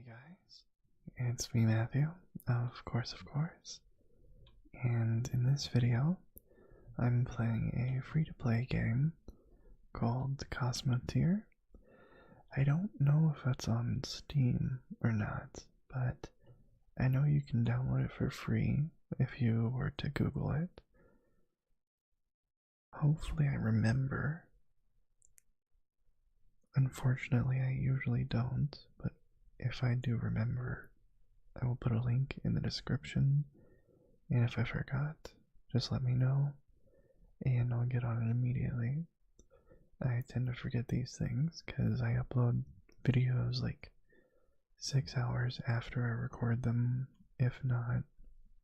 Hey guys, it's me Matthew, of course, and in this video, I'm playing a free-to-play game called Cosmoteer. I don't know if it's on Steam or not, but I know you can download it for free if you were to Google it. Hopefully I remember. Unfortunately, I usually don't, but if I do remember, I will put a link in the description, and if I forgot, just let me know, and I'll get on it immediately. I tend to forget these things because I upload videos like 6 hours after I record them, if not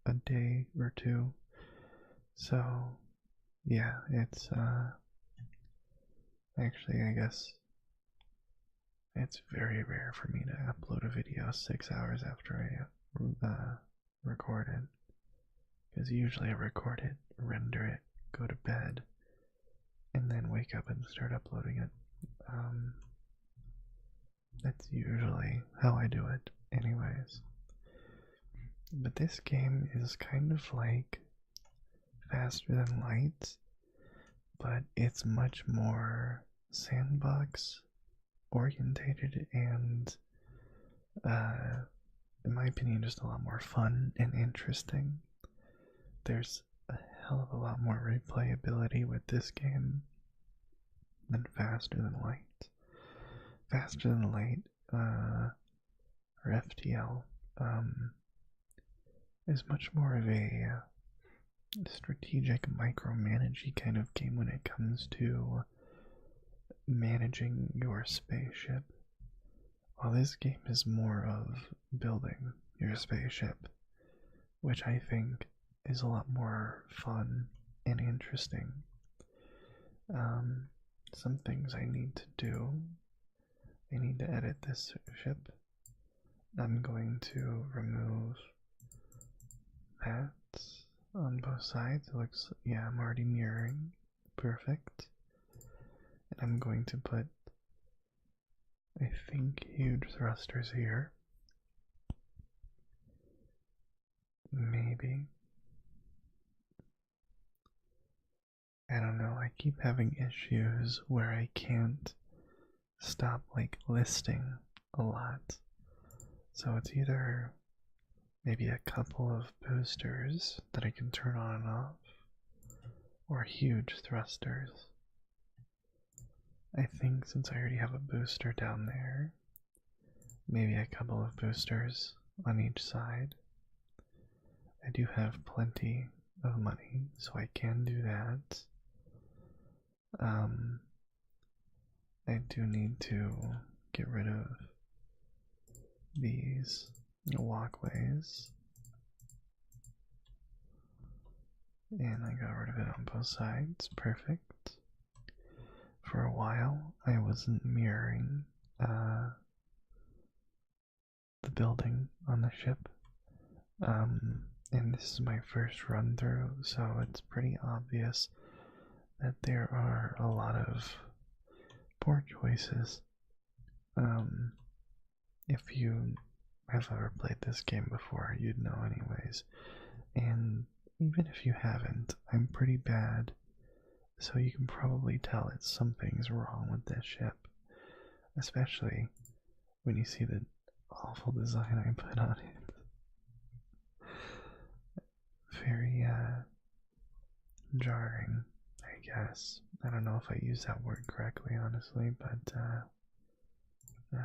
a day or two. So, yeah, it's, actually, I guess it's very rare for me to upload a video 6 hours after I record it, because usually I record it, render it, go to bed, and then wake up and start uploading it. That's usually how I do it, anyways. But this game is kind of like Faster Than Light, but it's much more sandbox orientated and, in my opinion, just a lot more fun and interesting. There's a hell of a lot more replayability with this game than Faster Than Light. Faster Than Light, or FTL, is much more of a strategic micromanagey kind of game when it comes to managing your spaceship, while this game is more of building your spaceship, which I think is a lot more fun and interesting. Some things I need to do. I need to edit this ship. I'm going to remove that on both sides. It looks, yeah, I'm already mirroring. Perfect. And I'm going to put, I think, huge thrusters here. Maybe. I don't know, I keep having issues where I can't stop, like, listing a lot. So it's either maybe a couple of boosters that I can turn on and off, or huge thrusters. I think since I already have a booster down there, maybe a couple of boosters on each side. I do have plenty of money, so I can do that. I do need to get rid of these walkways, and I got rid of it on both sides. Perfect. For a while, I wasn't mirroring the building on the ship, and this is my first run through, so it's pretty obvious that there are a lot of poor choices. If you have ever played this game before, you'd know anyways, and even if you haven't, I'm pretty bad, so you can probably tell it's something's wrong with this ship, especially when you see the awful design I put on it. Very, jarring, I guess. I don't know if I use that word correctly, honestly, but,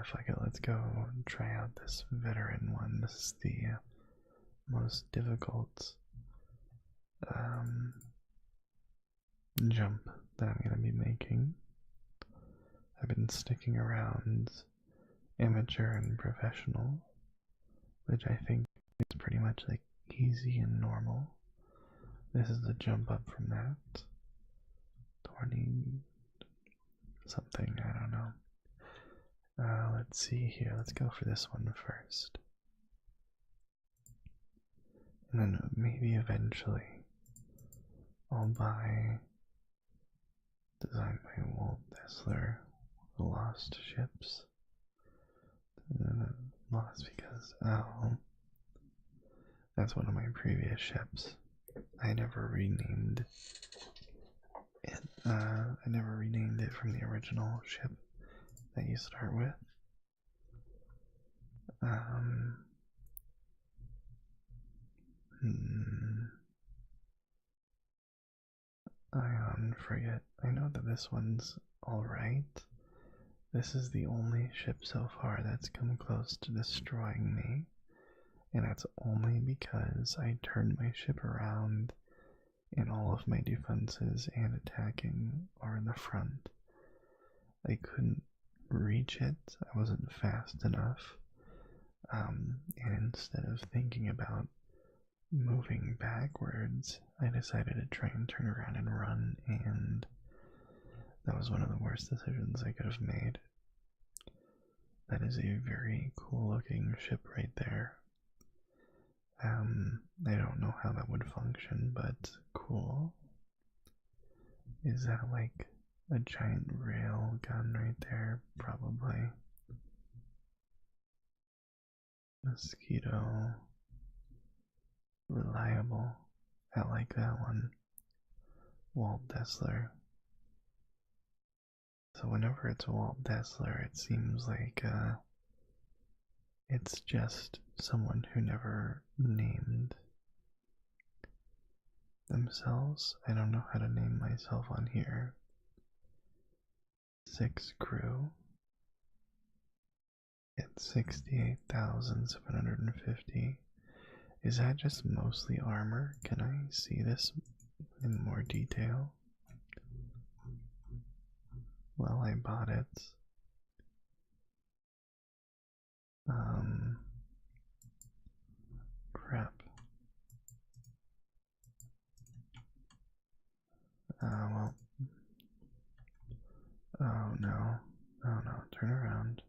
fuck it, let's go and try out this veteran one. This is the most difficult, jump that I'm gonna be making. I've been sticking around amateur and professional, which I think is pretty much like easy and normal. This is the jump up from that. 20 something, I don't know. Let's see here, let's go for this one first. And then maybe eventually I'll buy, designed by Walt Dessler, The Lost Ships. And then Well, that's because, that's one of my previous ships. I never renamed it. I never renamed it from the original ship that you start with. Ion frigate. I know that this one's alright. This is the only ship so far that's come close to destroying me, and that's only because I turned my ship around and all of my defenses and attacking are in the front. I couldn't reach it, I wasn't fast enough, and instead of thinking about moving backwards, I decided to try and turn around and run, and that was one of the worst decisions I could have made. That is a very cool looking ship right there. I don't know how that would function, but cool. Is that like a giant rail gun right there? Probably. Mosquito. Reliable. I like that one. Walt Dessler. So whenever it's Walt Dessler, it seems like it's just someone who never named themselves. I don't know how to name myself on here. 6 crew. It's 68,750. Is that just mostly armor? Can I see this in more detail? Well, I bought it. Prep. Well. Oh no. Oh no, turn around.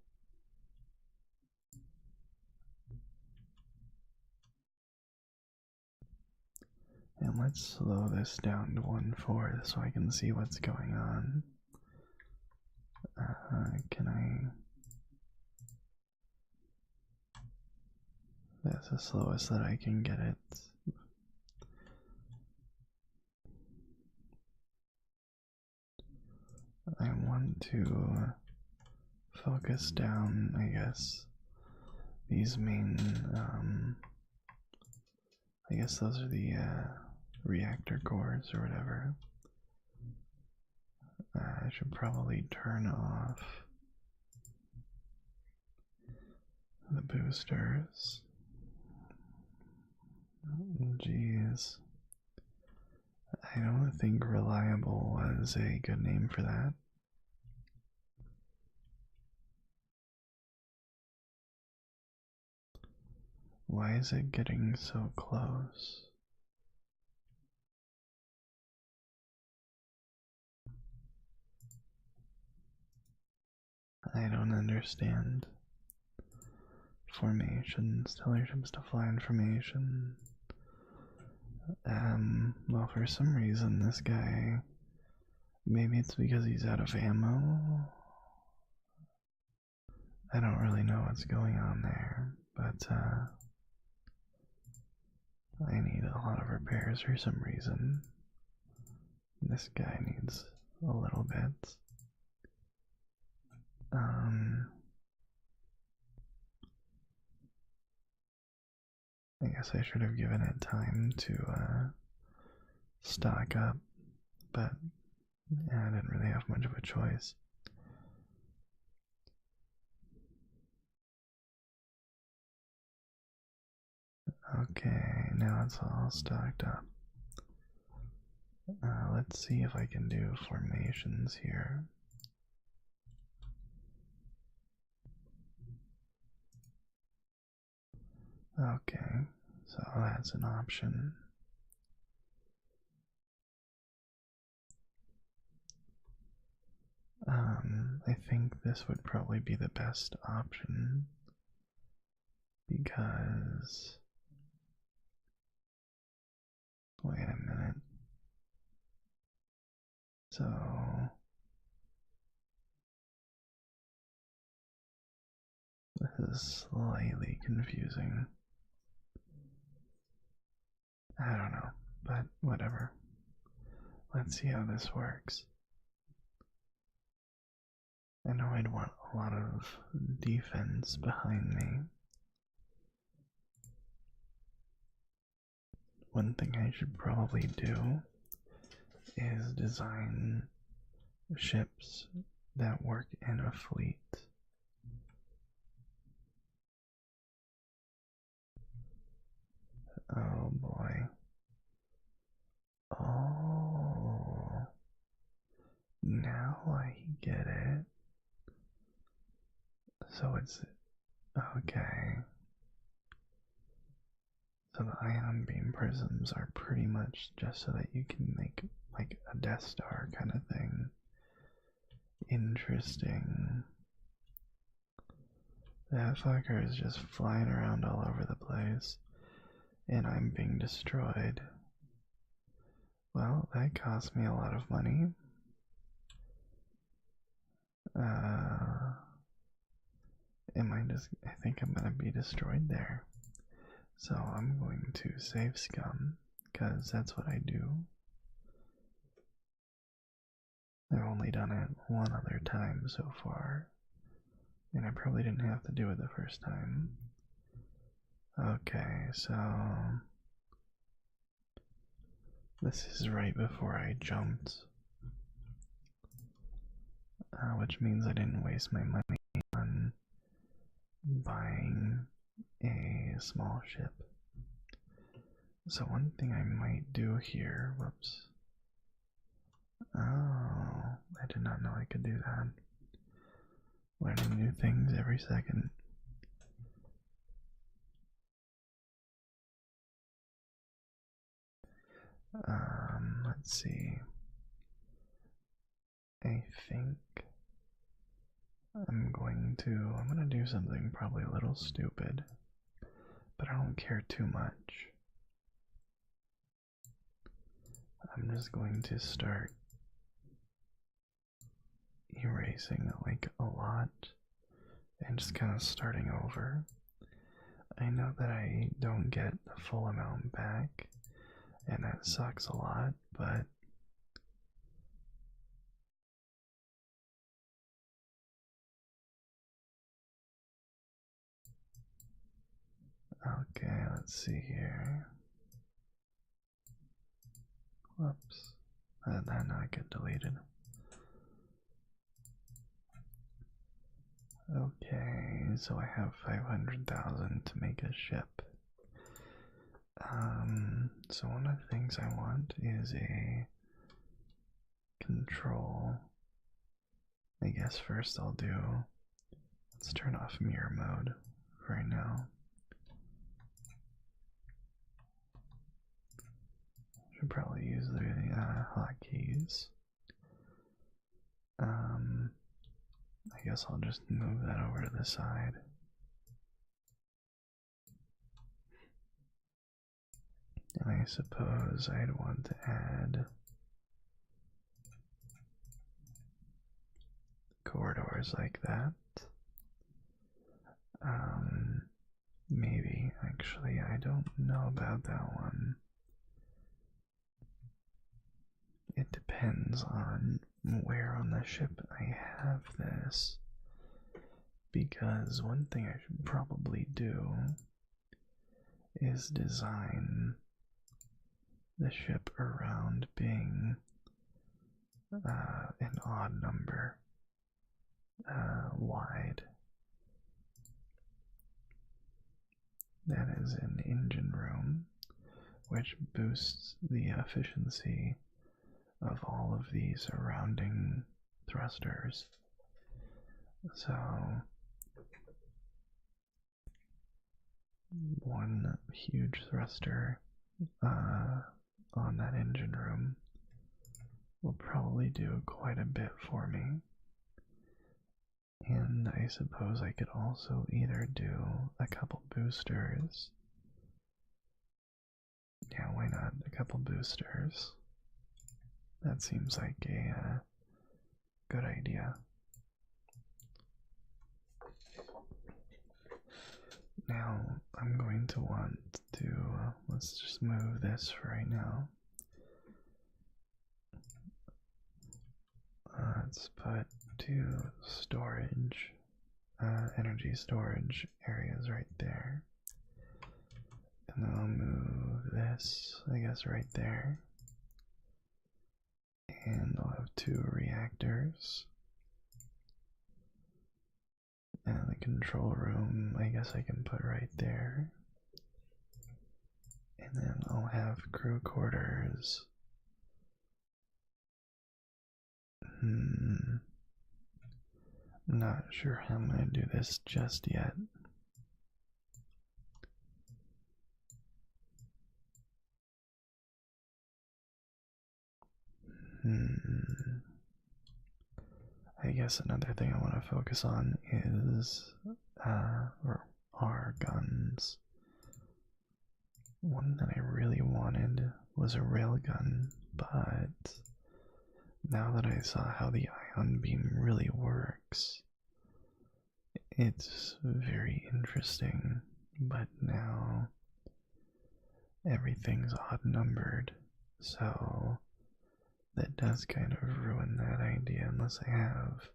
And let's slow this down to 1/4 so I can see what's going on. Can I... That's the slowest that I can get it. I want to focus down, I guess, these main, I guess those are the reactor cores or whatever. I should probably turn off the boosters. Jeez. I don't think reliable was a good name for that. Why is it getting so close? I don't understand. Formations, tell your ships to fly in formation. Well, for some reason, this guy, maybe it's because he's out of ammo. I don't really know what's going on there, but I need a lot of repairs for some reason. This guy needs a little bit. I guess I should have given it time to stock up, but yeah, I didn't really have much of a choice. Okay, now it's all stocked up. Let's see if I can do formations here. Okay, so that's an option. I think this would probably be the best option because, wait a minute. So, This is slightly confusing. I don't know, but whatever. Let's see how this works. I know I'd want a lot of defense behind me. One thing I should probably do is design ships that work in a fleet. Oh boy. Oh, now I get it. So it's okay. So the ion beam prisms are pretty much just so that you can make like a Death Star kind of thing. Interesting. That fucker is just flying around all over the place, and I'm being destroyed. Well, that cost me a lot of money. I think I'm gonna be destroyed there. So I'm going to save scum, because that's what I do. I've only done it one other time so far, and I probably didn't have to do it the first time. Okay, so this is right before I jumped, which means I didn't waste my money on buying a small ship. So one thing I might do here, whoops. Oh, I did not know I could do that. Learning new things every second. Let's see. I think I'm gonna do something probably a little stupid, but I don't care too much. I'm just going to start erasing like a lot and just kind of starting over. I know that I don't get the full amount back, and that sucks a lot, but okay, let's see here. Whoops. That not get deleted. Okay, so I have 500,000 to make a ship. So one of the things I want is a control. I guess first let's turn off mirror mode right now. Should probably use the hotkeys. I guess I'll just move that over to the side. And I suppose I'd want to add corridors like that. Maybe, actually, I don't know about that one. It depends on where on the ship I have this. Because one thing I should probably do is design the ship around being an odd number wide. That is an engine room, which boosts the efficiency of all of these surrounding thrusters. So one huge thruster on that engine room will probably do quite a bit for me. And I suppose I could also either do a couple boosters. Yeah, why not? A couple boosters. That seems like a good idea. Now I'm going to want to, let's just move this for right now. Let's put two storage, energy storage areas right there. And then I'll move this, I guess, right there. And I'll have two reactors. And the control room, I guess I can put right there. And then I'll have crew quarters. Not sure how I'm going to do this just yet. I guess another thing I want to focus on is, or are guns. One that I really wanted was a railgun, but now that I saw how the ion beam really works, it's very interesting, but now everything's odd numbered, so that does kind of ruin that idea unless I have.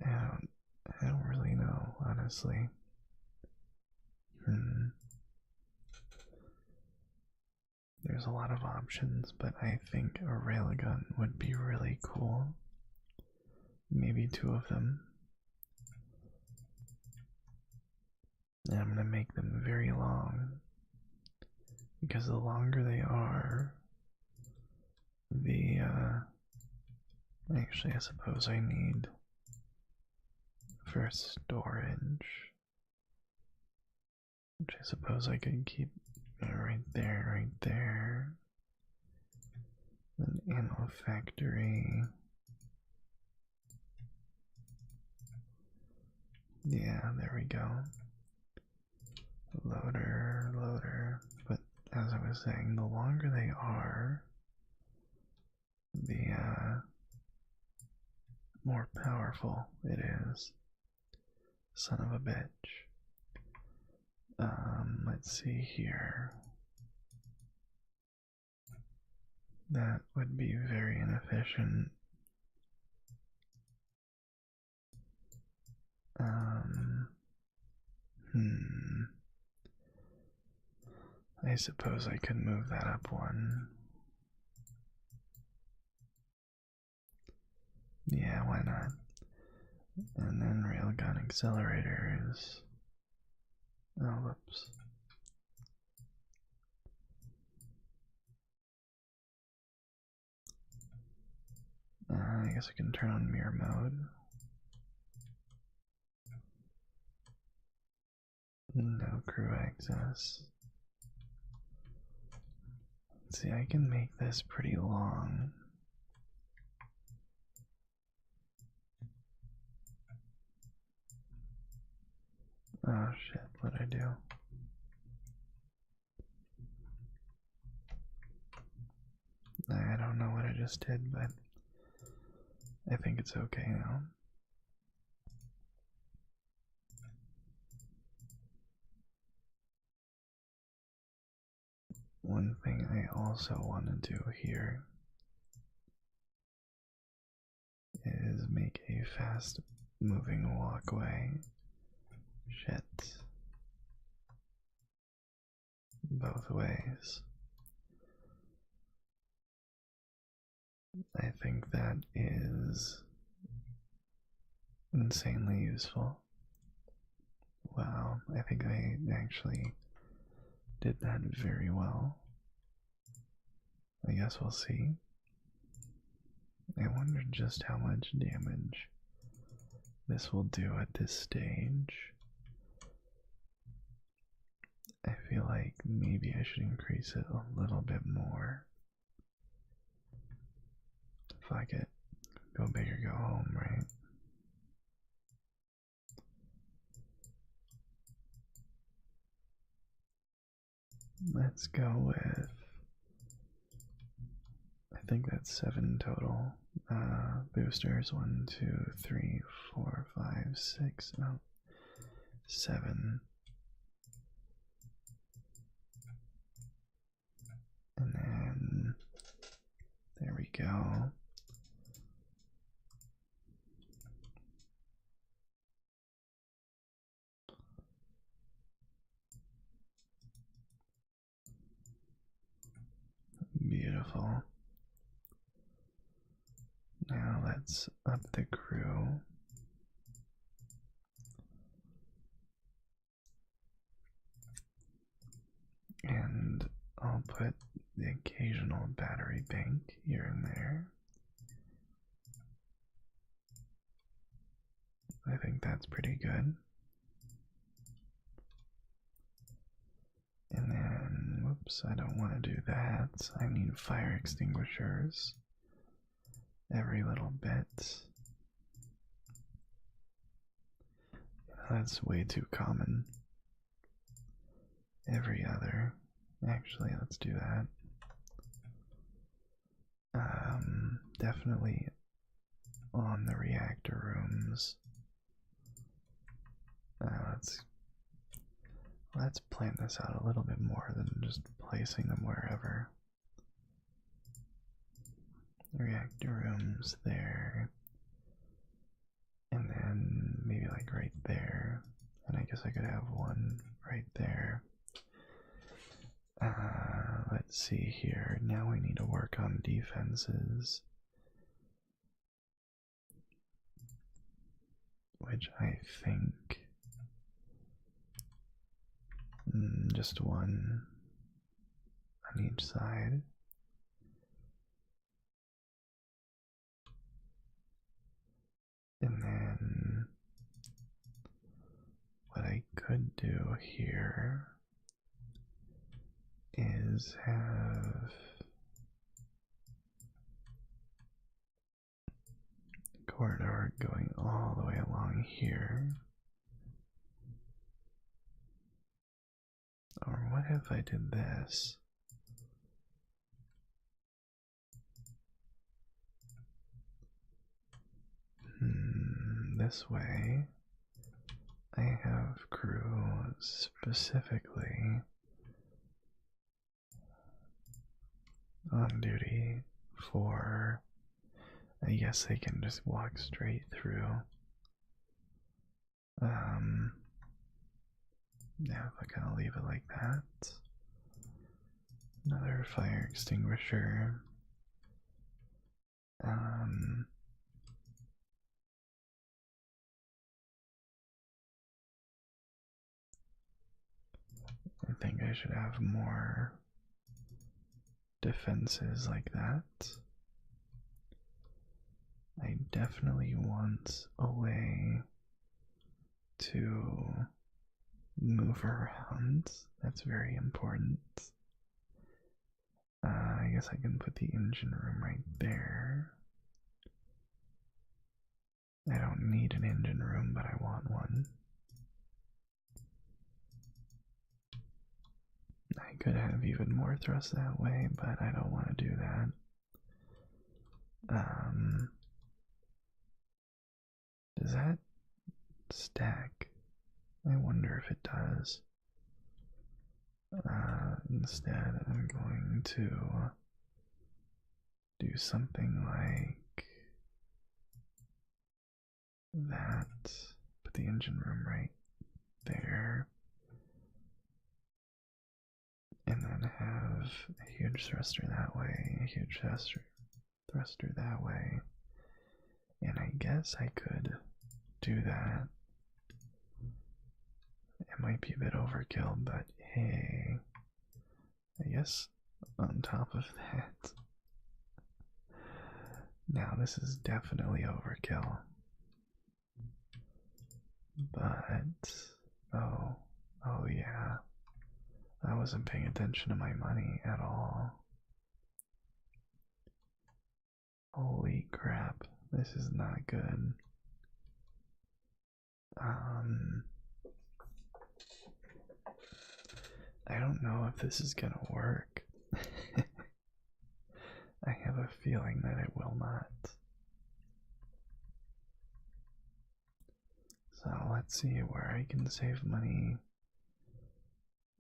I don't really know, honestly. There's a lot of options, but I think a railgun would be really cool. Maybe two of them. And I'm going to make them very long, because the longer they are, actually I suppose I need for storage, which I suppose I could keep right there. An ammo factory. Yeah, there we go. Loader. But as I was saying, the longer they are, the more powerful it is. Son of a bitch. Let's see here. That would be very inefficient. I suppose I could move that up one. Yeah, why not? And then railgun accelerators. Oh, whoops. I guess I can turn on mirror mode. No crew access. Let's see, I can make this pretty long. Oh shit, what'd I do? I don't know what I just did, but I think it's okay now. One thing I also want to do here is make a fast moving walkway. Shit. Both ways. I think that is insanely useful. Wow, I think I actually did that very well. I guess we'll see. I wonder just how much damage this will do at this stage. I feel like maybe I should increase it a little bit more. Fuck it. Go big or go home, right? Let's go with, I think that's 7 total boosters. 1, 2, 3, 4, 5, 6, no, 7. And then there we go. Beautiful. Now let's up the crew. And I'll put the occasional battery bank here and there. I think that's pretty good. And then, whoops, I don't want to do that. I need fire extinguishers every little bit. That's way too common. Every other. Actually, let's do that. Definitely on the reactor rooms. Let's plan this out a little bit more than just placing them wherever. Reactor rooms there. And then maybe like right there. And I guess I could have one right there. Let's see here. Now we need to work on defenses. Which I think just one on each side. And then what I could do here is have a corridor going all the way along here. Or what if I did this? This way, I have crew specifically on duty for, I guess they can just walk straight through. Yeah, if I kind of leave it like that. Another fire extinguisher. I think I should have more defenses like that. I definitely want a way to move around. That's very important. I guess I can put the engine room right there. I don't need an engine room, but I want one. I could have even more thrust that way, but I don't want to do that. Does that stack? I wonder if it does. Instead, I'm going to do something like that. Put the engine room right there. And then have a huge thruster that way, a huge thruster that way. And I guess I could do that. It might be a bit overkill, but hey, I guess on top of that, now this is definitely overkill. But, oh yeah, I wasn't paying attention to my money at all. Holy crap, this is not good. I don't know if this is gonna work. I have a feeling that it will not. So let's see where I can save money.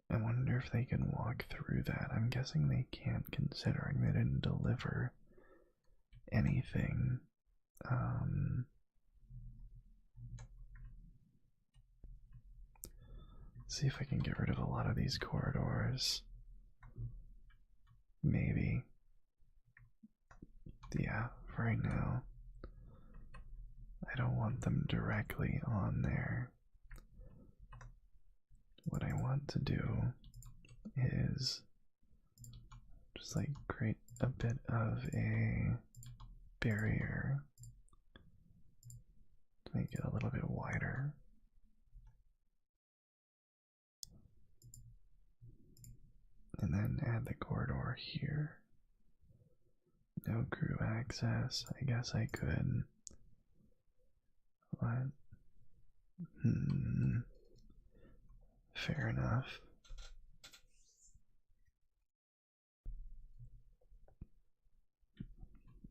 I wonder if they can walk through that. I'm guessing they can't, considering they didn't deliver anything. See if I can get rid of a lot of these corridors. Maybe. Yeah, for right now. I don't want them directly on there. What I want to do is just like create a bit of a barrier to make it a little bit wider. And then add the corridor here. No crew access. I guess I could. What? Fair enough.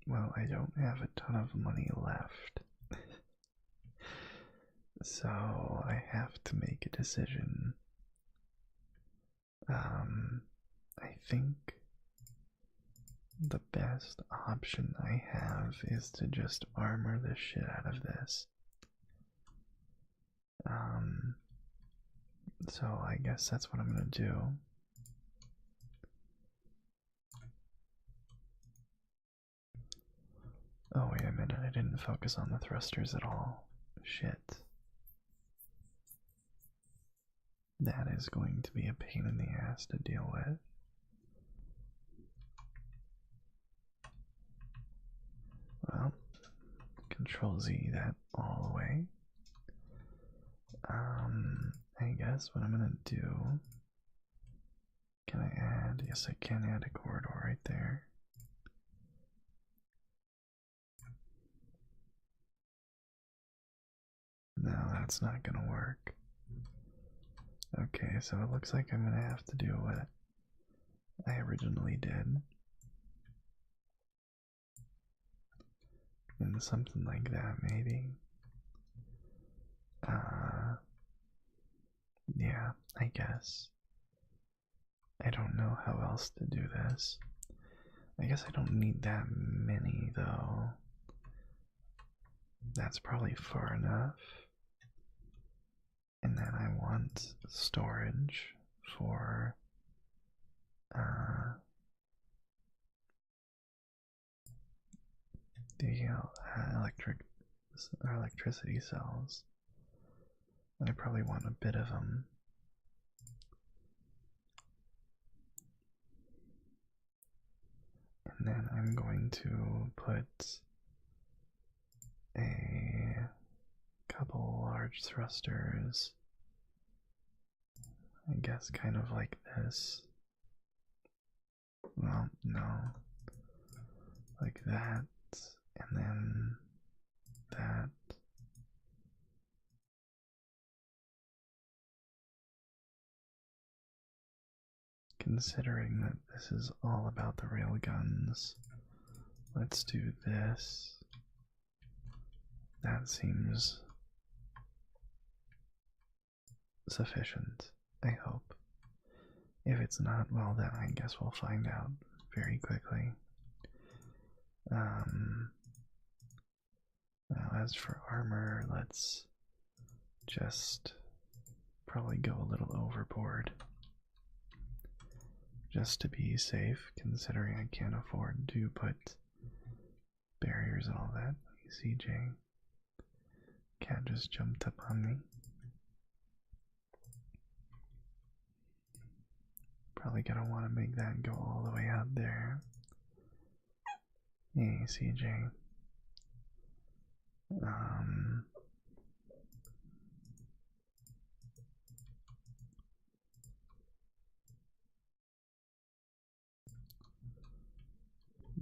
Well, I don't have a ton of money left. So I have to make a decision. I think the best option I have is to just armor the shit out of this. So I guess that's what I'm gonna do. Oh, wait a minute, I didn't focus on the thrusters at all. Shit. That is going to be a pain in the ass to deal with. Well, Control Z that all the way. I guess what I'm gonna do. Can I add? Yes, I can add a corridor right there. No, that's not gonna work. Okay, so it looks like I'm gonna have to do what I originally did. And something like that, maybe. Yeah, I guess. I don't know how else to do this. I guess I don't need that many, though. That's probably far enough. And then I want storage for the electricity cells. I probably want a bit of them. And then I'm going to put a couple large thrusters, I guess kind of like this. Well, no. Like that, and then that. Considering that this is all about the railguns, let's do this. That seems sufficient, I hope. If it's not, well then I guess we'll find out very quickly. Now as for armor, let's just probably go a little overboard. Just to be safe, considering I can't afford to put barriers and all that. CJ. Cat just jumped up on me. Probably gonna want to make that go all the way out there. Hey, CJ.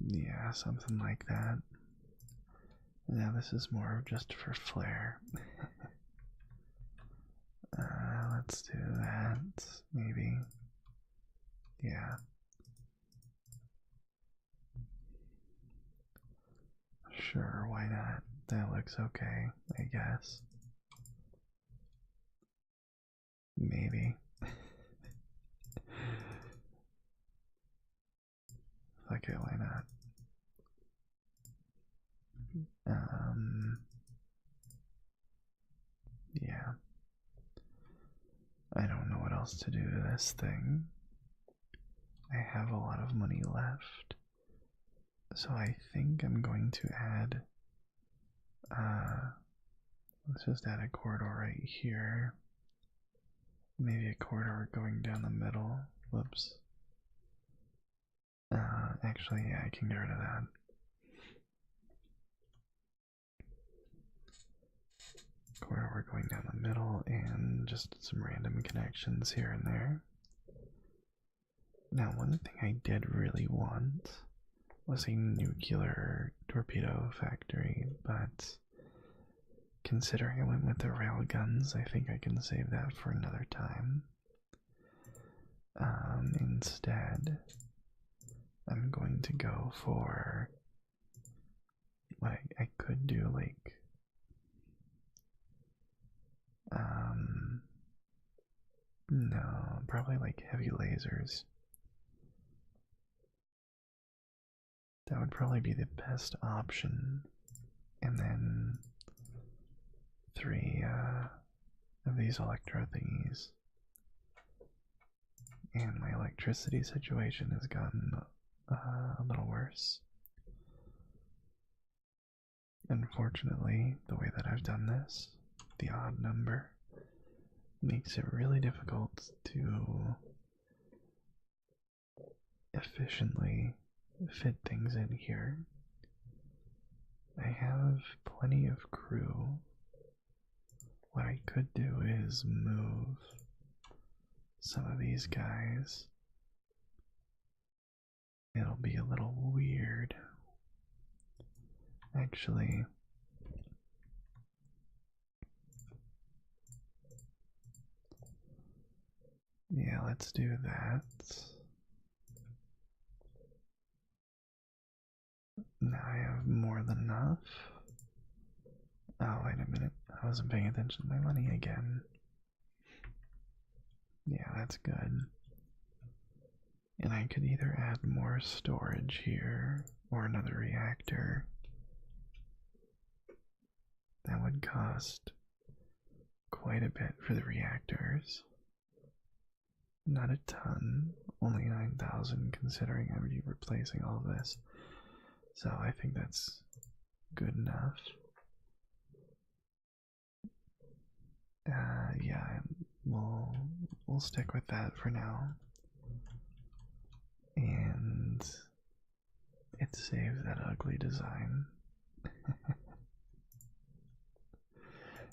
Yeah, something like that. Now this is more just for flair. Let's do that, maybe. Yeah. Sure, why not? That looks okay, I guess. Maybe. Okay, why not? Yeah. I don't know what else to do to this thing. I have a lot of money left. So I think I'm going to add, let's just add a corridor right here. Maybe a corridor going down the middle. Whoops. Actually, yeah, I can get rid of that. Corridor going down the middle and just some random connections here and there. Now, one thing I did really want was a nuclear torpedo factory, but considering I went with the railguns, I think I can save that for another time. Instead, I'm going to go for what I could do, like, no, probably like heavy lasers. That would probably be the best option. And then 3 of these electro thingies. And my electricity situation has gotten a little worse. Unfortunately, the way that I've done this, the odd number, makes it really difficult to efficiently fit things in here. I have plenty of crew. What I could do is move some of these guys. It'll be a little weird. Actually, yeah, let's do that. Now I have more than enough. Oh, wait a minute. I wasn't paying attention to my money again. Yeah, that's good. And I could either add more storage here or another reactor. That would cost quite a bit for the reactors. Not a ton, only 9,000 considering I would be replacing all of this. So I think that's good enough. Yeah, we'll stick with that for now. And it saves that ugly design.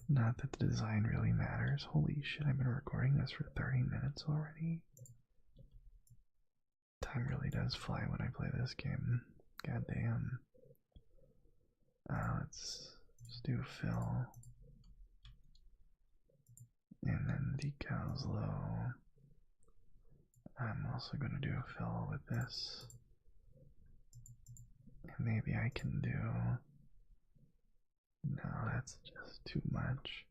Not that the design really matters. Holy shit, I've been recording this for 30 minutes already. Time really does fly when I play this game. God damn. Let's do fill. And then decals low. I'm also going to do a fill with this. And maybe I can do... No, that's just too much.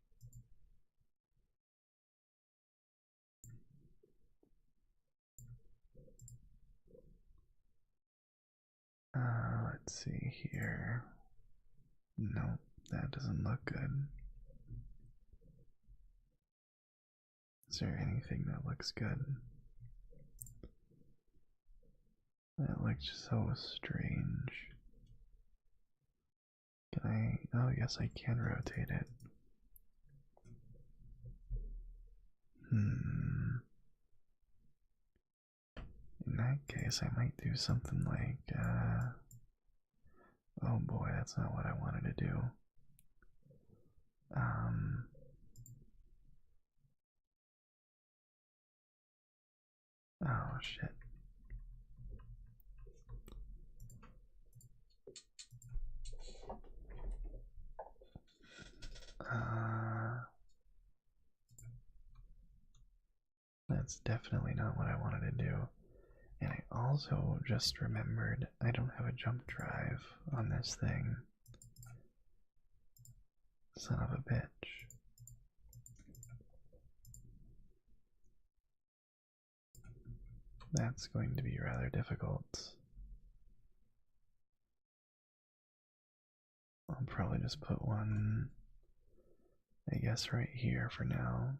Let's see here. Nope, that doesn't look good. Is there anything that looks good? That looks so strange. Can I? Oh, yes, I can rotate it. In that case, I might do something like, oh boy, that's not what I wanted to do. Oh shit. That's definitely not what I wanted to do. And I also just remembered I don't have a jump drive on this thing. Son of a bitch. That's going to be rather difficult. I'll probably just put one, I guess, right here for now.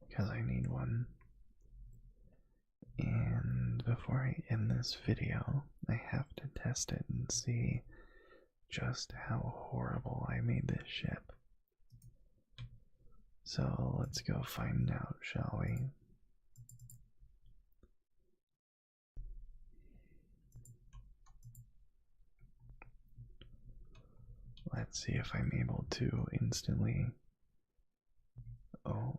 Because I need one. And before I end this video, I have to test it and see just how horrible I made this ship. So let's go find out, shall we? Let's see if I'm able to instantly. Oh.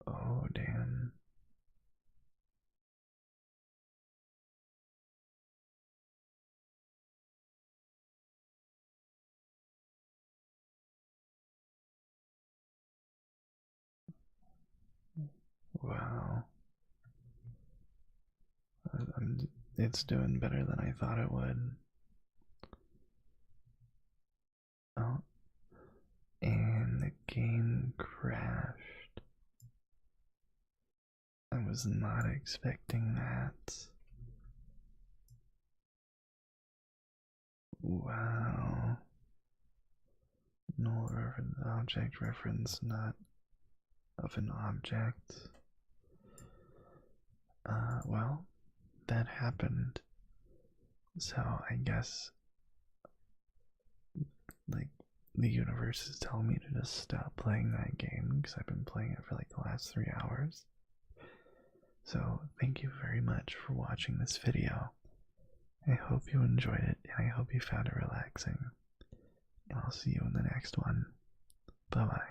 Oh, damn. Wow. It's doing better than I thought it would. Oh. And the game crashed. I was not expecting that. Wow. Null reference, object reference, not of an object. Well, that happened. So I guess, like, the universe is telling me to just stop playing that game because I've been playing it for like the last 3 hours. So thank you very much for watching this video. I hope you enjoyed it and I hope you found it relaxing. And I'll see you in the next one. Bye bye.